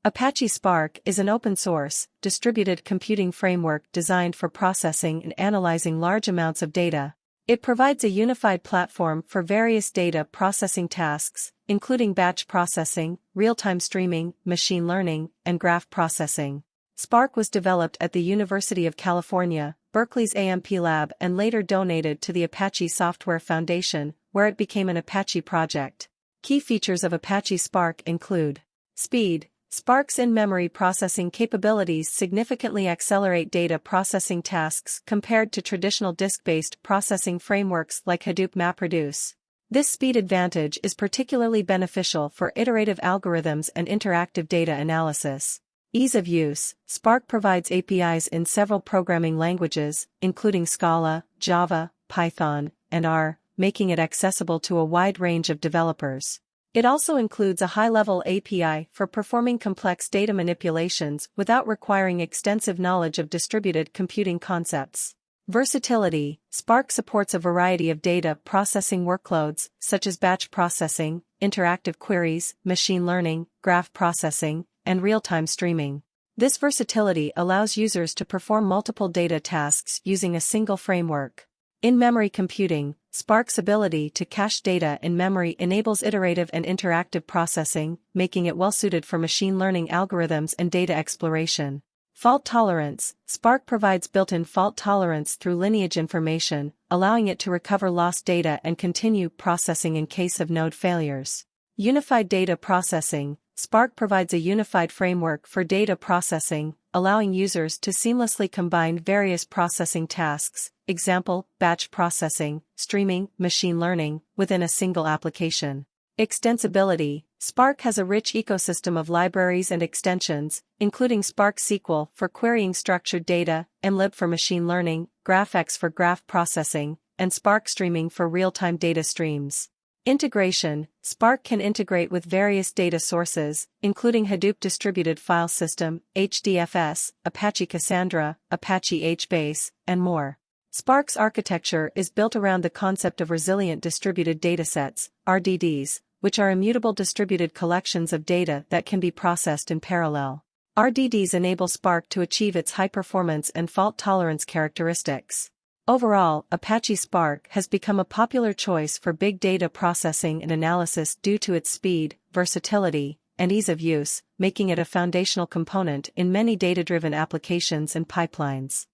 Apache Spark is an open-source, distributed computing framework designed for processing and analyzing large amounts of data. It provides a unified platform for various data processing tasks, including batch processing, real-time streaming, machine learning, and graph processing. Spark was developed at the University of California, Berkeley's AMP Lab, and later donated to the Apache Software Foundation, where it became an Apache project. Key features of Apache Spark include speed. Spark's in-memory processing capabilities significantly accelerate data processing tasks compared to traditional disk-based processing frameworks like Hadoop MapReduce. This speed advantage is particularly beneficial for iterative algorithms and interactive data analysis. Ease of use. Spark provides APIs in several programming languages, including Scala, Java, Python, and R, making it accessible to a wide range of developers. It also includes a high-level API for performing complex data manipulations without requiring extensive knowledge of distributed computing concepts. Versatility. Spark supports a variety of data processing workloads, such as batch processing, interactive queries, machine learning, graph processing, and real-time streaming. This versatility allows users to perform multiple data tasks using a single framework. In-memory computing. Spark's ability to cache data in memory enables iterative and interactive processing, making it well-suited for machine learning algorithms and data exploration. Fault tolerance. Spark provides built-in fault tolerance through lineage information, allowing it to recover lost data and continue processing in case of node failures. Unified data processing. Spark provides a unified framework for data processing, allowing users to seamlessly combine various processing tasks, example, batch processing, streaming, machine learning, within a single application. Extensibility. Spark has a rich ecosystem of libraries and extensions, including Spark SQL for querying structured data, mlib for machine learning, GraphX for graph processing, and Spark Streaming for real-time data streams. Integration. Spark can integrate with various data sources, including Hadoop Distributed File System, HDFS, Apache Cassandra, Apache HBase, and more. Spark's architecture is built around the concept of resilient distributed datasets, RDDs, which are immutable distributed collections of data that can be processed in parallel. RDDs enable Spark to achieve its high performance and fault tolerance characteristics. Overall, Apache Spark has become a popular choice for big data processing and analysis due to its speed, versatility, and ease of use, making it a foundational component in many data-driven applications and pipelines.